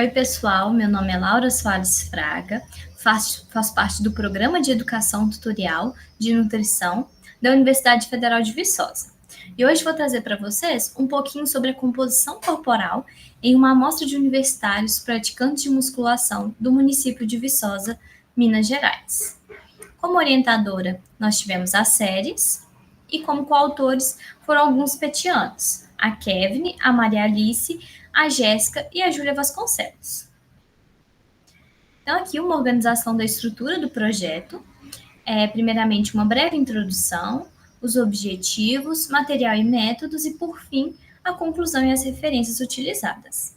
Oi, pessoal, meu nome é Laura Soares Fraga, faço parte do Programa de Educação Tutorial de Nutrição da Universidade Federal de Viçosa. E hoje vou trazer para vocês um pouquinho sobre a composição corporal em uma amostra de universitários praticantes de musculação do município de Viçosa, Minas Gerais. Como orientadora, nós tivemos as séries e como coautores foram alguns petianos, a Kevin, a Maria Alice, a Jéssica e a Júlia Vasconcelos. Então, aqui uma organização da estrutura do projeto, primeiramente uma breve introdução, os objetivos, material e métodos e, por fim, a conclusão e as referências utilizadas.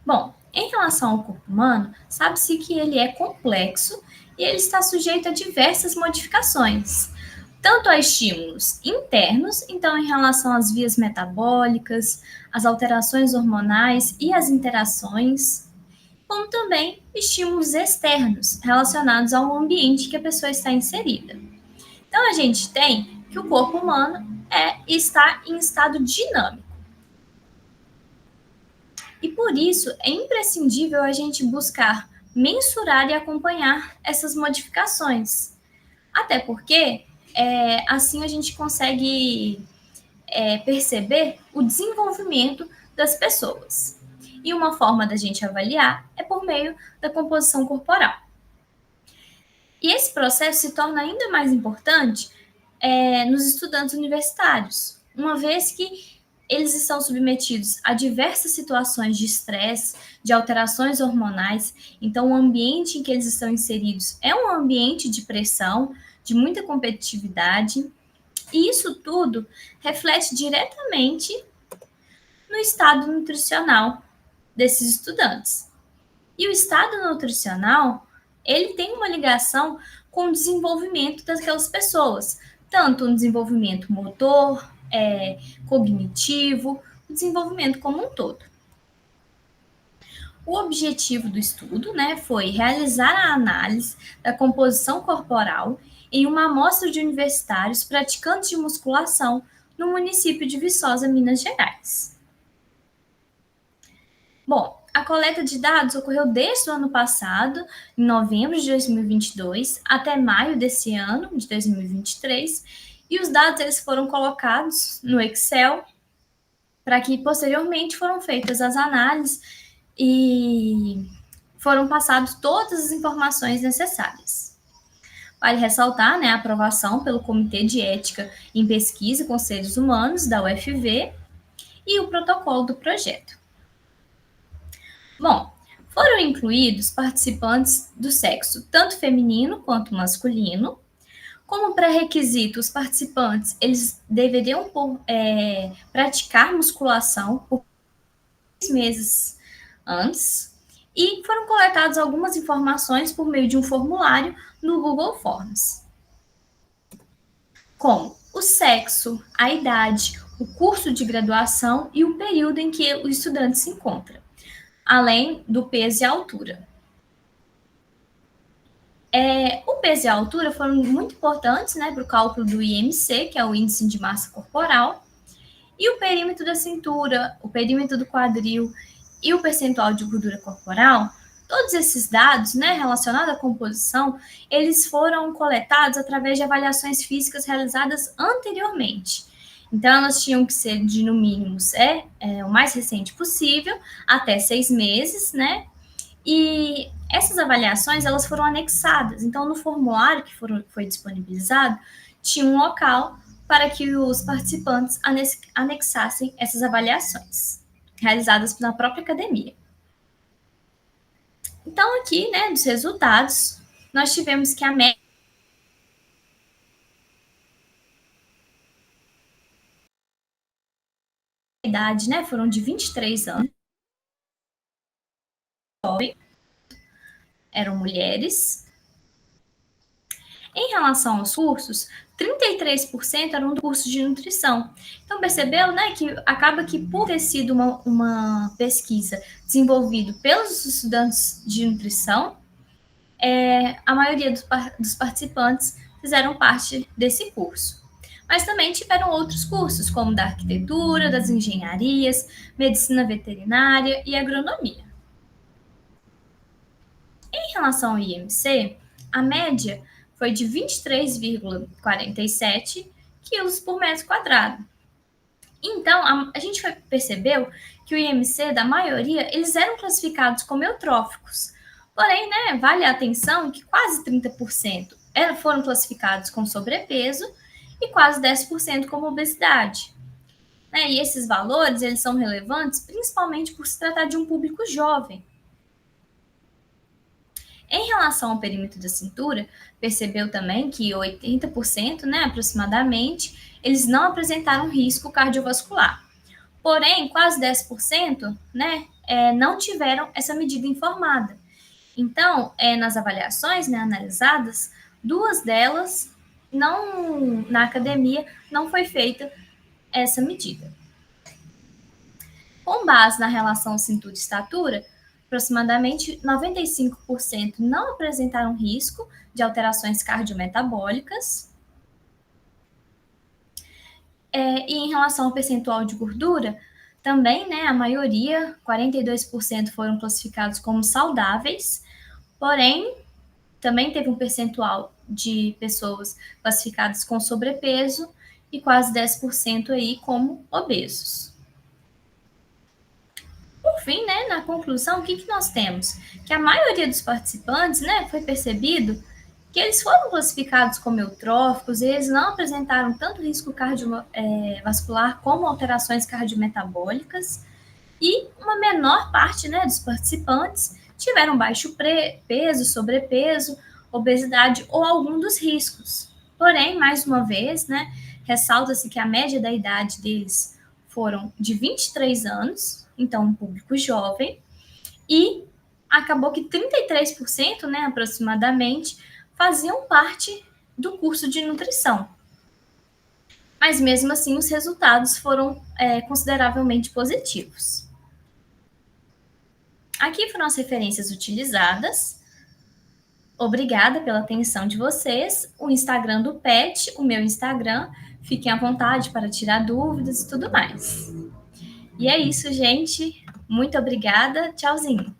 Bom, em relação ao corpo humano, sabe-se que ele é complexo e ele está sujeito a diversas modificações, tanto a estímulos internos, então em relação às vias metabólicas, as alterações hormonais e as interações, como também estímulos externos relacionados ao ambiente que a pessoa está inserida. Então a gente tem que o corpo humano está em estado dinâmico. E por isso é imprescindível a gente buscar mensurar e acompanhar essas modificações. Até porque assim a gente consegue perceber o desenvolvimento das pessoas. E uma forma da gente avaliar é por meio da composição corporal. E esse processo se torna ainda mais importante nos estudantes universitários, uma vez que eles estão submetidos a diversas situações de estresse, de alterações hormonais. Então, o ambiente em que eles estão inseridos é um ambiente de pressão, de muita competitividade, e isso tudo reflete diretamente no estado nutricional desses estudantes. E o estado nutricional, ele tem uma ligação com o desenvolvimento daquelas pessoas, tanto o desenvolvimento motor, cognitivo, o desenvolvimento como um todo. O objetivo do estudo, foi realizar a análise da composição corporal em uma amostra de universitários praticantes de musculação no município de Viçosa, Minas Gerais. Bom, a coleta de dados ocorreu desde o ano passado, em novembro de 2022, até maio desse ano, de 2023, e os dados eles foram colocados no Excel para que posteriormente foram feitas as análises e foram passadas todas as informações necessárias. Vale ressaltar a aprovação pelo Comitê de Ética em Pesquisa com Seres Humanos, da UFV, e o protocolo do projeto. Bom, foram incluídos participantes do sexo tanto feminino quanto masculino. Como pré-requisito, os participantes eles deveriam praticar musculação por 6 meses antes, e foram coletadas algumas informações por meio de um formulário no Google Forms, como o sexo, a idade, o curso de graduação e o período em que o estudante se encontra, além do peso e a altura. O peso e a altura foram muito importantes para o cálculo do IMC, que é o Índice de Massa Corporal, e o perímetro da cintura, o perímetro do quadril e o percentual de gordura corporal. Todos esses dados relacionados à composição, eles foram coletados através de avaliações físicas realizadas anteriormente. Então, elas tinham que ser de, no mínimo, o mais recente possível, até 6 meses, E essas avaliações, elas foram anexadas. Então, no formulário que foi disponibilizado, tinha um local para que os participantes anexassem essas avaliações, realizadas na própria academia. Então, aqui, dos resultados, nós tivemos que a média idade, foram de 23 anos, eram mulheres. Em relação aos cursos, 33% eram do curso de nutrição. Então, percebeu, que acaba que, por ter sido uma pesquisa desenvolvida pelos estudantes de nutrição, a maioria dos participantes fizeram parte desse curso. Mas também tiveram outros cursos, como da arquitetura, das engenharias, medicina veterinária e agronomia. Em relação ao IMC, a média foi de 23,47 quilos por metro quadrado. Então, a gente percebeu que o IMC da maioria, eles eram classificados como eutróficos. Porém, né, vale a atenção que quase 30% foram classificados com sobrepeso e quase 10% como obesidade. Né? E esses valores, eles são relevantes principalmente por se tratar de um público jovem. Em relação ao perímetro da cintura, percebeu também que 80%, né, aproximadamente, eles não apresentaram risco cardiovascular. Porém, quase 10%, né, não tiveram essa medida informada. Então, nas avaliações, né, analisadas, 2 delas, na academia, não foi feita essa medida. Com base na relação cintura-estatura, aproximadamente 95% não apresentaram risco de alterações cardiometabólicas. E em relação ao percentual de gordura, também, né, a maioria, 42%, foram classificados como saudáveis, porém, também teve um percentual de pessoas classificadas com sobrepeso e quase 10% aí como obesos. Por fim, né, na conclusão, o que nós temos? Que a maioria dos participantes, né, foi percebido que eles foram classificados como eutróficos e eles não apresentaram tanto risco cardiovascular como alterações cardiometabólicas, e uma menor parte, né, dos participantes tiveram baixo peso, sobrepeso, obesidade ou algum dos riscos. Porém, mais uma vez, né, ressalta-se que a média da idade deles foram de 23 anos, então um público jovem, e acabou que 33%, né, aproximadamente, faziam parte do curso de nutrição. Mas mesmo assim, os resultados foram consideravelmente positivos. Aqui foram as referências utilizadas. Obrigada pela atenção de vocês. O Instagram do PET, o meu Instagram. Fiquem à vontade para tirar dúvidas e tudo mais. E é isso, gente. Muito obrigada. Tchauzinho.